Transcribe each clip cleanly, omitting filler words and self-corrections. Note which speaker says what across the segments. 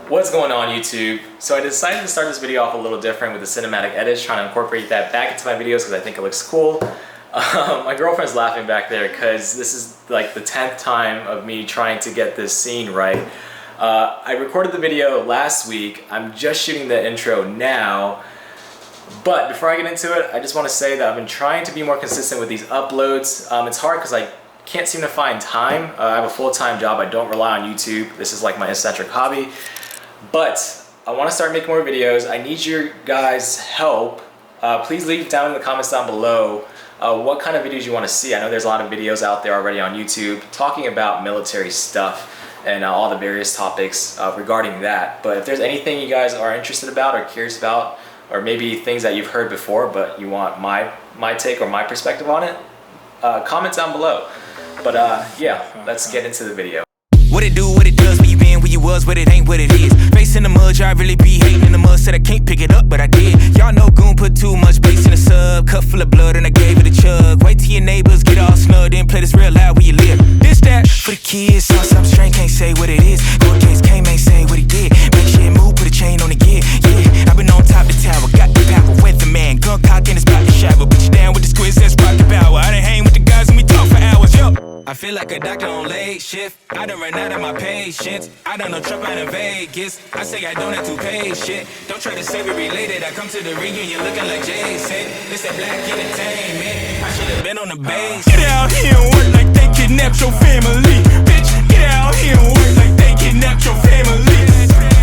Speaker 1: What's going on YouTube? So I decided to start this video off a little different with the cinematic edits, trying to incorporate that back into my videos because I think it looks cool. My girlfriend's laughing back there because this is like the 10th time of me trying to get this scene right. I recorded the video last week. I'm just shooting the intro now. But before I get into it, I just want to say that I've been trying to be more consistent with these uploads. It's hard because I can't seem to find time. I have a full-time job. I don't rely on YouTube. This is like my eccentric hobby. But I want to start making more videos. I need your guys' help. Please leave down in the comments down below what kind of videos you want to see. I know there's a lot of videos out there already on YouTube talking about military stuff and all the various topics regarding that. But if there's anything you guys are interested about or curious about, or maybe things that you've heard before but you want my take or my perspective on it, comment down below. But yeah, let's get into the video.
Speaker 2: What it do, what it does, where you been, where you was, but it ain't what it is. Face in the mud, I really be hating in the mud. Said I can't pick it up, but I did. Y'all know Goon put too much bass in the sub. Cup full of blood and I gave it a chug. Wait till your neighbors get all snug, then play this real loud where you live. This, that, for the kids, saw something strange, can't say what it is. Court case came, ain't say what he did. Make shit move, put a chain on the gear. Yeah, I've been on top of the tower, got the power, weatherman. Gun cock in his pocket shower, put you down with the squids, that's rocket power. I done hang with the guys and we talk for hours, yo. I feel like a doctor on late shift. I done ran out of my patience. I done no trip out in Vegas. I say I don't have to pay shit. Don't try to say we related. I come to the reunion looking like Jason. It's that black entertainment. I should have been on the base. Get out here and work like they kidnapped your family. Bitch, get out here and work like they kidnapped your family.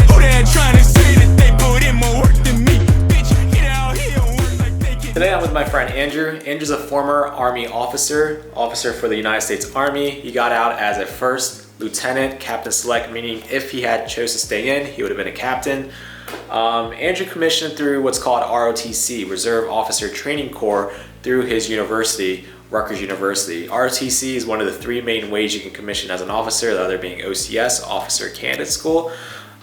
Speaker 2: Who that trying to say that they put in more work than me? Bitch, get out here and work like they kidnapped.
Speaker 1: Today I'm with my friend Andrew. Andrew's a former Army officer for the United States Army. He got out as a first lieutenant, captain select, meaning if he had chose to stay in, he would have been a captain. Andrew commissioned through what's called ROTC, Reserve Officer Training Corps, through his university, Rutgers University. ROTC is one of the three main ways you can commission as an officer, the other being OCS, Officer Candidate School.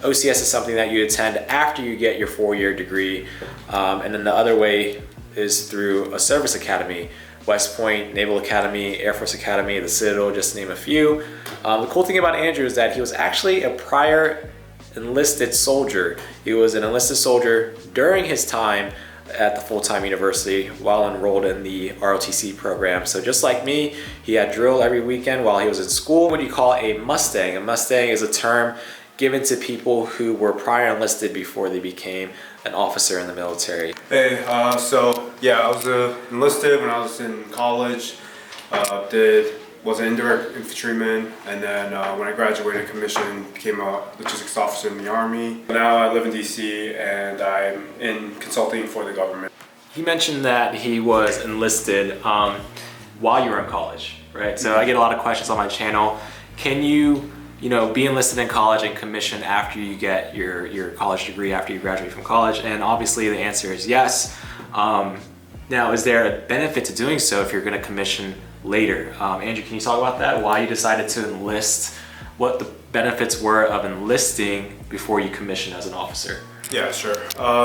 Speaker 1: OCS is something that you attend after you get your 4-year degree, and then the other way is through a service academy, West Point, Naval Academy, Air Force Academy, the Citadel, just to name a few. The cool thing about Andrew is that he was actually a prior enlisted soldier. He was an enlisted soldier during his time at the full-time university while enrolled in the ROTC program. So just like me, he had drill every weekend while he was in school. What do you call a Mustang? A Mustang is a term given to people who were prior enlisted before they became an officer in the military.
Speaker 3: Hey, so yeah, I was enlisted when I was in college. Was an indirect infantryman, and then when I graduated, commissioned, became a logistics officer in the Army. Now I live in DC and I'm in consulting for the government.
Speaker 1: He mentioned that he was enlisted while you were in college, right? So I get a lot of questions on my channel. Can you be enlisted in college and commission after you get your college degree, after you graduate from college? And obviously the answer is yes. Now, is there a benefit to doing so if you're gonna commission later? Andrew, can you talk about that? Why you decided to enlist, what the benefits were of enlisting before you commission as an officer?
Speaker 3: Yeah, sure.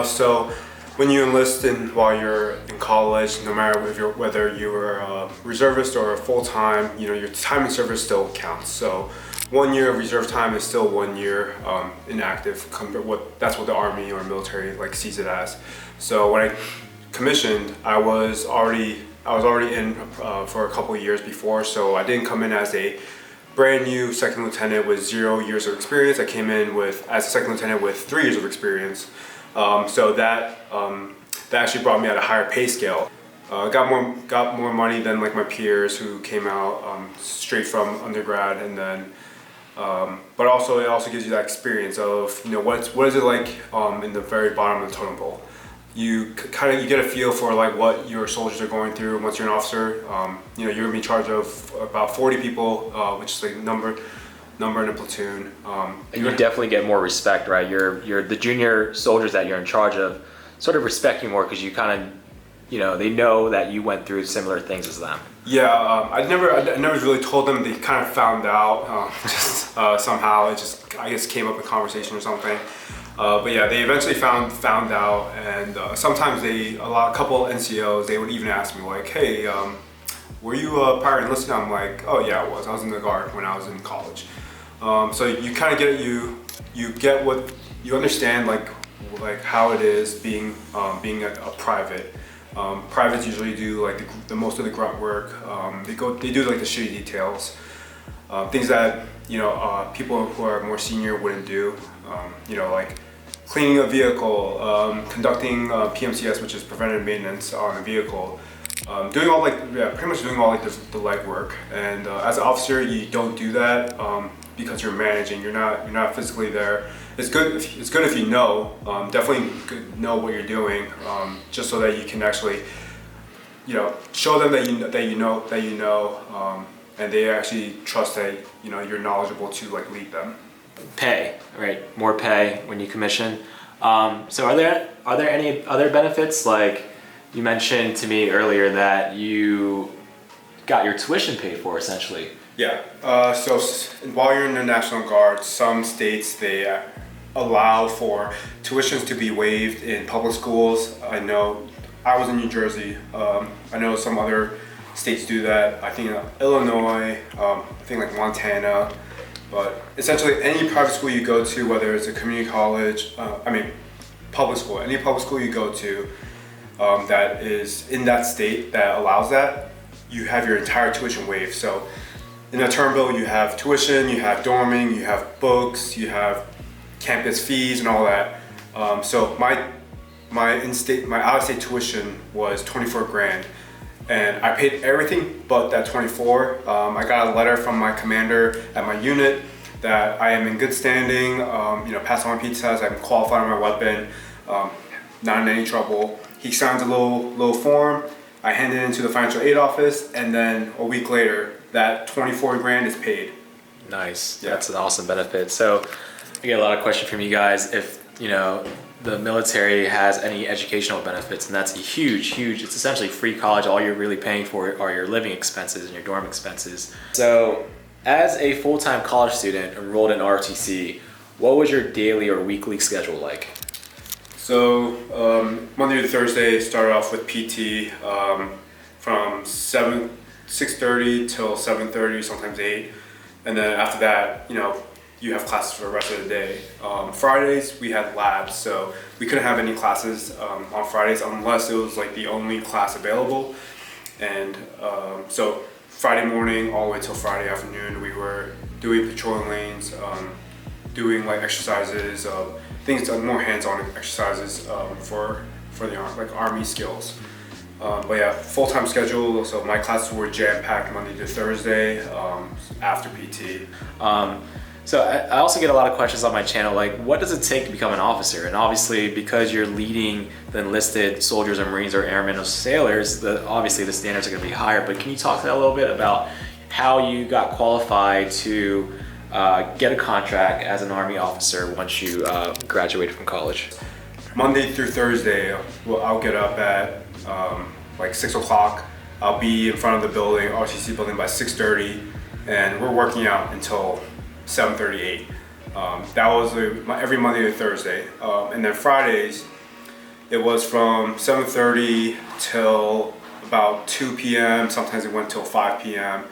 Speaker 3: So when you enlist while you're in college, no matter whether you're a reservist or a full-time, your time in service still counts. So 1 year of reserve time is still 1 year inactive. That's what the Army or military sees it as. So when I commissioned, I was already in for a couple of years before, so I didn't come in as a brand new second lieutenant with 0 years of experience. I came in as a second lieutenant with 3 years of experience. So that actually brought me at a higher pay scale. Got more money than my peers who came out straight from undergrad, and then but also it also gives you that experience of what is it like in the very bottom of the totem pole. You get a feel for what your soldiers are going through. Once you're an officer, you're gonna be in charge of about 40 people, which is number in a platoon.
Speaker 1: You definitely get more respect, right? You're the junior soldiers that you're in charge of sort of respect you more because you they know that you went through similar things as them.
Speaker 3: Yeah, I never really told them. They kind of found out somehow. It just, I guess, came up in conversation or something. But yeah, they eventually found out, and sometimes a couple NCOs, they would even ask me hey, were you prior enlisted? I'm like, oh yeah, I was in the Guard when I was in college. So you kind of get you get what you understand like how it is being a private. Privates usually do like the most of the grunt work. They do like the shitty details, things that people who are more senior wouldn't do. Like cleaning a vehicle, conducting PMCS, which is preventative maintenance on a vehicle, pretty much doing all like the legwork. And as an officer, you don't do that because you're managing. You're not physically there. It's good if you know. Definitely know what you're doing, just so that you can actually, show them that you know, and they actually trust that you're knowledgeable to like lead them.
Speaker 1: Pay, right? More pay when you commission. So are there any other benefits? Like you mentioned to me earlier that you got your tuition paid for essentially.
Speaker 3: Yeah. So while you're in the National Guard, some states they allow for tuitions to be waived in public schools. I know I was in New Jersey. I know some other states do that. I think Illinois, I think like Montana. But essentially any private school you go to, whether it's a community college, public school, any public school you go to that is in that state that allows that, you have your entire tuition waived. So in a term bill, you have tuition, you have dorming, you have books, you have campus fees and all that. So my out-of-state tuition was 24 grand, and I paid everything but that 24. I got a letter from my commander at my unit that I am in good standing, passed all my PT tests, I'm qualified on my weapon, not in any trouble. He signs a little form, I hand it into the financial aid office, and then a week later, that 24 grand is paid.
Speaker 1: Nice.
Speaker 3: Yeah.
Speaker 1: That's an awesome benefit. So I get a lot of questions from you guys if the military has any educational benefits, and that's a huge, it's essentially free college. All you're really paying for are your living expenses and your dorm expenses. So as a full-time college student enrolled in ROTC, what was your daily or weekly schedule like?
Speaker 3: So Monday to Thursday started off with PT from 6:30 till 7:30, sometimes 8, and then after that, you have classes for the rest of the day. Fridays we had labs, so we couldn't have any classes on Fridays unless it was like the only class available. And so Friday morning all the way till Friday afternoon, we were doing patrolling lanes, doing like exercises, things more hands-on exercises for the Army skills. But yeah, full-time schedule. So my classes were jam-packed Monday to Thursday after PT.
Speaker 1: So I also get a lot of questions on my channel, like what does it take to become an officer? And obviously because you're leading the enlisted soldiers or Marines or airmen or sailors, obviously the standards are going to be higher. But can you talk to that a little bit about how you got qualified to get a contract as an Army officer once you graduated from college?
Speaker 3: Monday through Thursday, I'll get up at like 6 o'clock. I'll be in front of the building, ROTC building, by 6:30, and we're working out until 7:38. That was every Monday to Thursday. And then Fridays, it was from 7:30 till about 2 p.m. Sometimes it went till 5 p.m.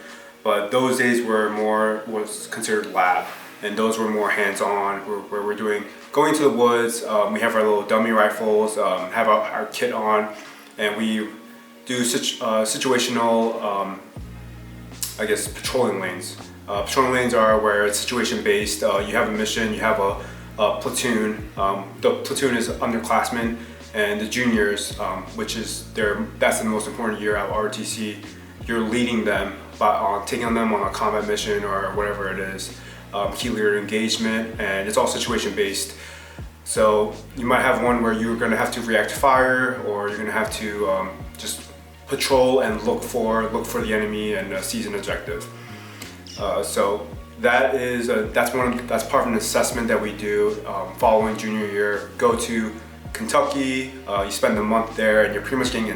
Speaker 3: But those days was considered lab, and those were more hands-on, where we're going to the woods. We have our little dummy rifles, have our kit on, and we do situational, patrolling lanes. Patrolling lanes are where it's situation-based. You have a mission, you have a platoon. The platoon is underclassmen, and the juniors, that's the most important year at ROTC. You're leading them by taking them on a combat mission or whatever it is. Key leader engagement, and it's all situation-based. So you might have one where you're going to have to react to fire, or you're going to have to just patrol and look for the enemy and seize an objective. So that's part of an assessment that we do following junior year. Go to Kentucky, you spend a month there, and you're pretty much getting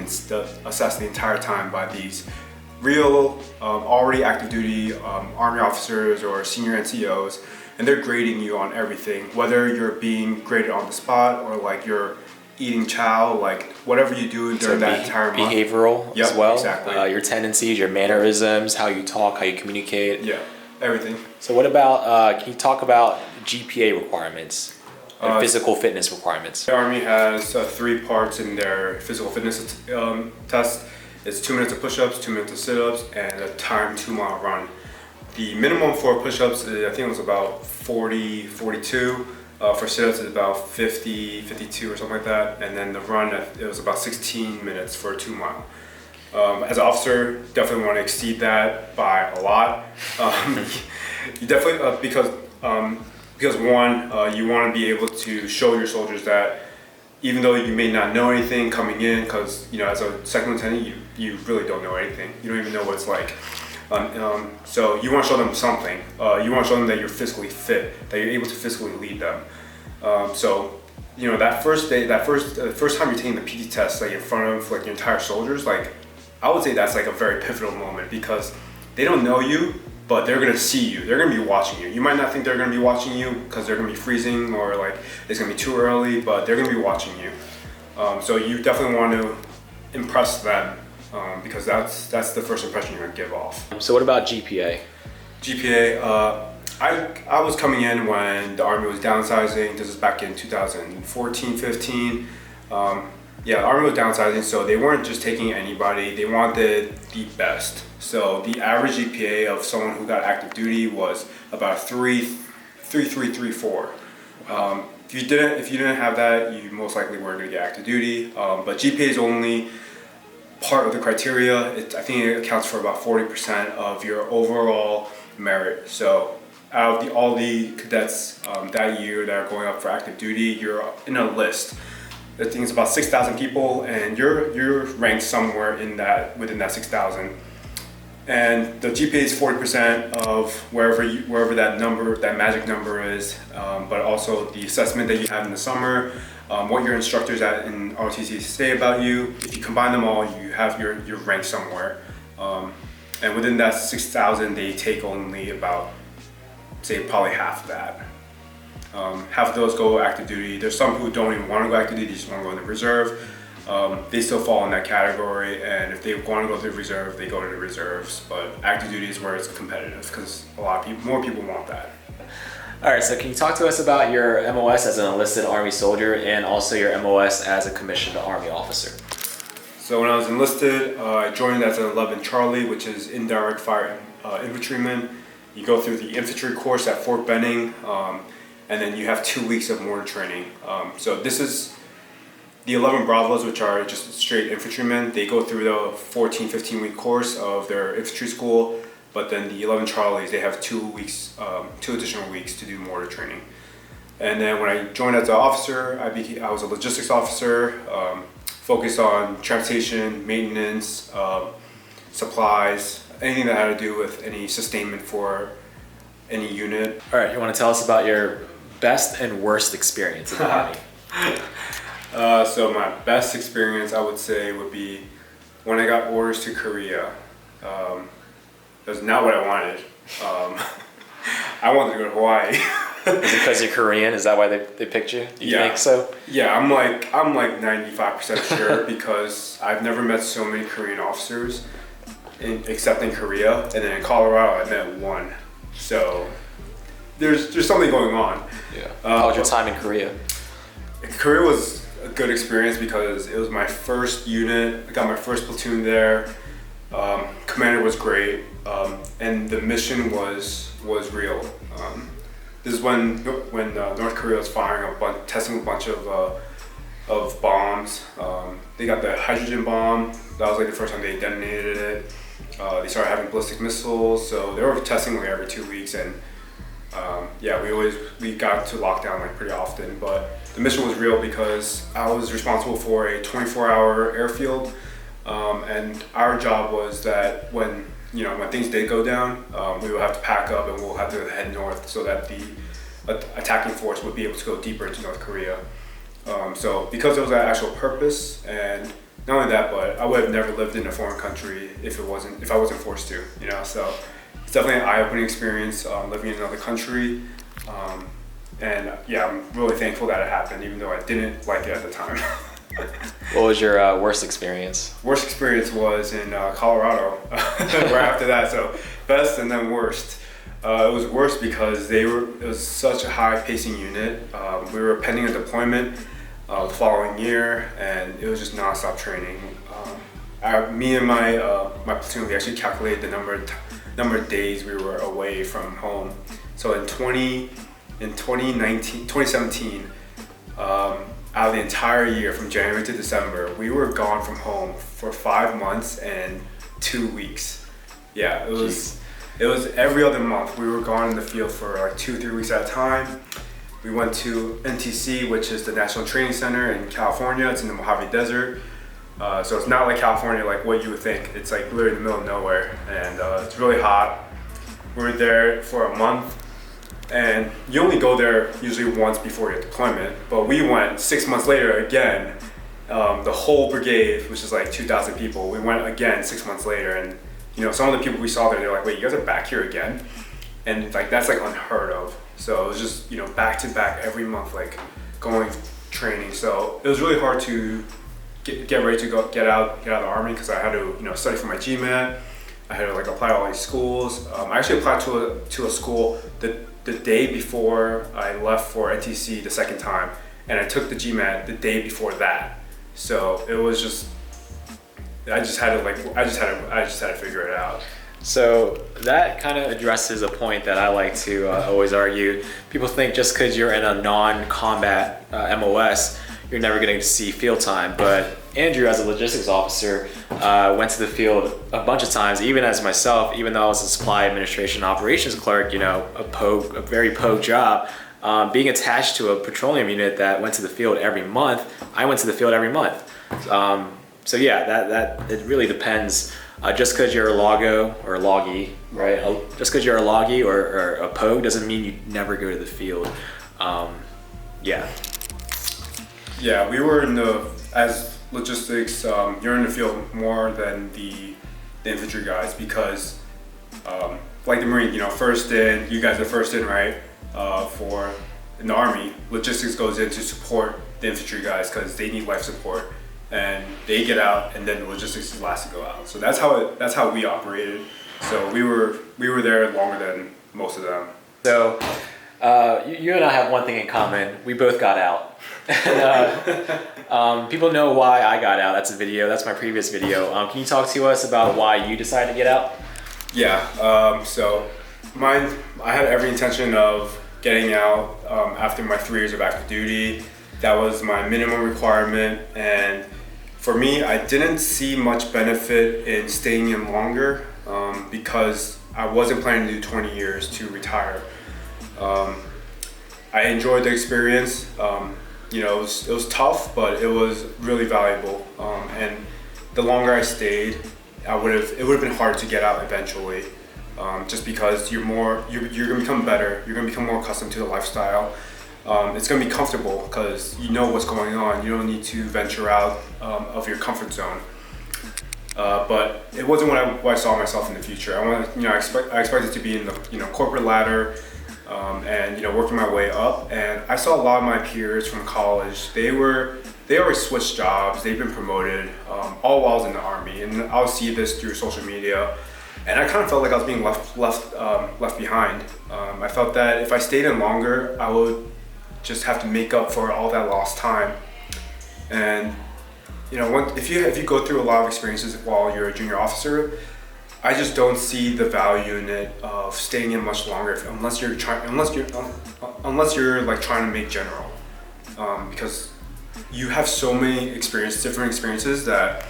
Speaker 3: assessed the entire time by these real already active duty Army officers or senior NCOs, and they're grading you on everything, whether you're being graded on the spot or like you're eating chow, like whatever you do during that entire month.
Speaker 1: Behavioral as well.
Speaker 3: Exactly.
Speaker 1: Your tendencies, your mannerisms, how you talk, how you communicate.
Speaker 3: Yeah, everything.
Speaker 1: So what about, can you talk about GPA requirements? physical fitness requirements.
Speaker 3: The Army has 3 parts in their physical fitness test. It's 2 minutes of push-ups, 2 minutes of sit-ups, and a timed 2-mile run. The minimum for push-ups, I think it was about 40, 42. For sit-ups, it's about 50, 52 or something like that. And then the run, it was about 16 minutes for a 2-mile. As an officer, definitely want to exceed that by a lot. You definitely, because one, you want to be able to show your soldiers that even though you may not know anything coming in, because as a second lieutenant, you really don't know anything. You don't even know what it's like. So you want to show them something. You want to show them that you're physically fit, that you're able to physically lead them. So that first day, the first time you're taking the PT test, like in front of like your entire soldiers, like I would say that's like a very pivotal moment because they don't know you, but they're gonna see you. They're gonna be watching you. You might not think they're gonna be watching you because they're gonna be freezing or like it's gonna be too early, but they're gonna be watching you. So you definitely want to impress them because that's the first impression you're gonna give off.
Speaker 1: So what about GPA?
Speaker 3: GPA, I was coming in when the Army was downsizing. This is back in 2014, 15. The Army was downsizing, so they weren't just taking anybody. They wanted the best. So the average GPA of someone who got active duty was about 3.4. If you didn't have that, you most likely weren't going to get active duty. But GPA is only part of the criteria. I think it accounts for about 40% of your overall merit. So out of all the cadets that year that are going up for active duty, you're in a list. I think it's about 6,000 people, and you're ranked somewhere within that 6,000. And the GPA is 40% of wherever that magic number is, but also the assessment that you have in the summer, what your instructors in ROTC say about you. If you combine them all, you're ranked somewhere. And within that 6,000, they take only about, say, probably half of that. Half of those go active duty. There's some who don't even want to go active duty, they just want to go in the reserve. They still fall in that category, and if they want to go to the reserve, they go to the reserves. But active duty is where it's competitive because more people want that.
Speaker 1: All right, so can you talk to us about your MOS as an enlisted Army soldier and also your MOS as a commissioned Army officer?
Speaker 3: So when I was enlisted, I joined as an 11 Charlie, which is indirect fire infantryman. You go through the infantry course at Fort Benning, and then you have 2 weeks of mortar training. So this is the 11 Bravos, which are just straight infantrymen. They go through the 14, 15-week course of their infantry school, but then the 11 Charlies, they have 2 additional weeks to do mortar training. And then when I joined as an officer, I was a logistics officer, focused on transportation, maintenance, supplies, anything that had to do with any sustainment for any unit.
Speaker 1: All right, you want to tell us about your best and worst experience in the Army?
Speaker 3: So my best experience, I would say, would be when I got orders to Korea. That's not what I wanted. I wanted to go to Hawaii.
Speaker 1: Is it because you're Korean? Is that why they picked you? Do you think so?
Speaker 3: Yeah, I'm like 95% sure because I've never met so many Korean officers, except in Korea, and then in Colorado I met one. So there's something going on.
Speaker 1: Yeah. How was your time in Korea?
Speaker 3: Korea was a good experience because it was my first unit. I got my first platoon there. Commander was great, and the mission was real. This is when North Korea was testing a bunch of bombs. They got the hydrogen bomb. That was like the first time they detonated it. They started having ballistic missiles, so they were testing like every 2 weeks, and we got to lockdown like pretty often. But the mission was real because I was responsible for a 24-hour airfield, and our job was that when things did go down, we would have to pack up and we'll have to head north so that the attacking force would be able to go deeper into North Korea. So because there was that actual purpose, and not only that, but I would have never lived in a foreign country if I wasn't forced to. So it's definitely an eye-opening experience living in another country. And I'm really thankful that it happened, even though I didn't like it at the time.
Speaker 1: What was your worst experience?
Speaker 3: Worst experience was in Colorado, right after that. So best and then worst. It was worse because it was such a high pacing unit. We were pending a deployment the following year, and it was just nonstop training. Me and my platoon, we actually calculated the number of days we were away from home. So in 2017, out of the entire year from January to December, we were gone from home for 5 months and 2 weeks. Yeah, it was every other month. We were gone in the field for like 2-3 weeks at a time. We went to NTC, which is the National Training Center in California. It's in the Mojave Desert. So it's not like California, like what you would think. It's like literally in the middle of nowhere, and it's really hot. We were there for a month, and you only go there usually once before your deployment, but we went 6 months later again. The whole brigade, which is like 2,000 people, we went again 6 months later, and some of the people we saw there, they're like, wait, you guys are back here again? And like that's like unheard of. So it was just back to back every month, like going training. So it was really hard to get ready to get out of the Army, because I had to study for my GMAT. I had to like apply to all these schools. I actually applied to a school the day before I left for NTC the second time, and I took the GMAT the day before that. So it was just, I just had to figure it out.
Speaker 1: So that kind of addresses a point that I like to always argue. People think just because you're in a non-combat MOS, you're never going to see field time. But Andrew, as a logistics officer, went to the field a bunch of times, even as myself, even though I was a supply administration operations clerk, a very pogue job. Being attached to a petroleum unit that went to the field every month, I went to the field every month. So yeah, that it really depends. Just because you're a logo or a loggy, right? Just because you're a loggy or a pogue doesn't mean you never go to the field. Yeah.
Speaker 3: Yeah, we were as logistics, you're in the field more than the infantry guys, because like the Marine, first in, you guys are first in, right? In the Army, logistics goes in to support the infantry guys because they need life support, and they get out, and then the logistics is last to go out. So that's how we operated. So we were there longer than most of them.
Speaker 1: So you and I have one thing in common. We both got out. And, people know why I got out. That's a video. That's my previous video. Can you talk to us about why you decided to get out?
Speaker 3: Yeah. So I had every intention of getting out after my 3 years of active duty. That was my minimum requirement, and for me, I didn't see much benefit in staying in longer because I wasn't planning to do 20 years to retire. I enjoyed the experience. It was tough, but it was really valuable. And the longer I stayed, it would have been hard to get out eventually. Just because you're gonna become better, you're gonna become more accustomed to the lifestyle. It's gonna be comfortable because you know what's going on. You don't need to venture out of your comfort zone. But it wasn't what I saw myself in the future. I expected to be in the corporate ladder, and working my way up. And I saw a lot of my peers from college. They already switched jobs. They've been promoted, all while I was in the Army. And I would see this through social media. And I kind of felt like I was being left behind. I felt that if I stayed in longer, I would just have to make up for all that lost time. And if you go through a lot of experiences while you're a junior officer, I just don't see the value in it of staying in much longer unless you're like trying to make general, because you have so many different experiences that.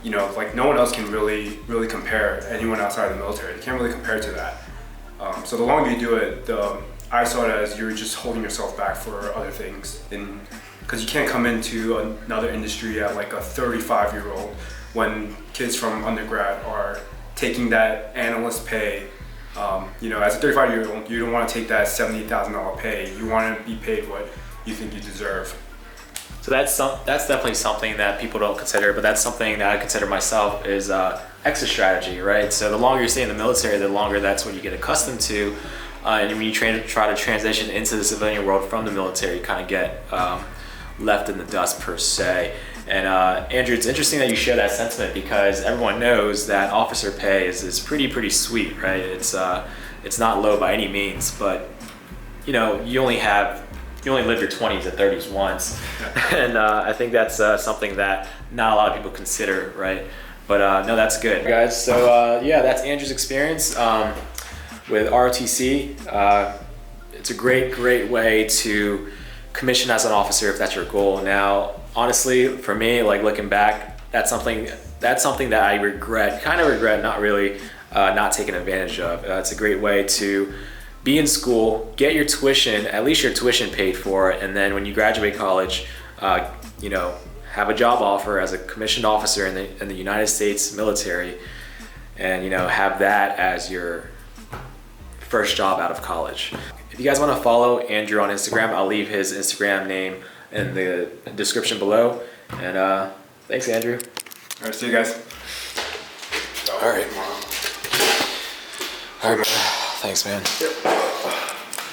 Speaker 3: Like no one else can really compare anyone outside of the military. They can't really compare to that. So the longer you do it, I saw it as you're just holding yourself back for other things. Because you can't come into another industry at like a 35-year-old when kids from undergrad are taking that analyst pay. As a 35-year-old, you don't want to take that $70,000 pay. You want to be paid what you think you deserve.
Speaker 1: So that's definitely something that people don't consider, but that's something that I consider myself is exit strategy, right? So the longer you stay in the military, the longer that's what you get accustomed to, and when you try to transition into the civilian world from the military, you kind of get left in the dust per se. And Andrew, it's interesting that you share that sentiment because everyone knows that officer pay is pretty sweet, right? It's It's not low by any means, but you only live your 20s and 30s once. And I think that's something that not a lot of people consider, right? But no, that's good, guys. So yeah, that's Andrew's experience with ROTC. It's a great way to commission as an officer if that's your goal. Now, honestly, for me, like looking back, that's something that I kind of regret not really not taking advantage of. It's a great way to be in school, get your tuition, at least your tuition paid for, and then when you graduate college, have a job offer as a commissioned officer in the United States military, and have that as your first job out of college. If you guys want to follow Andrew on Instagram, I'll leave his Instagram name in the description below. And thanks, Andrew.
Speaker 3: All right, see you guys.
Speaker 1: All right. All right, man. Thanks, man.
Speaker 3: Yep.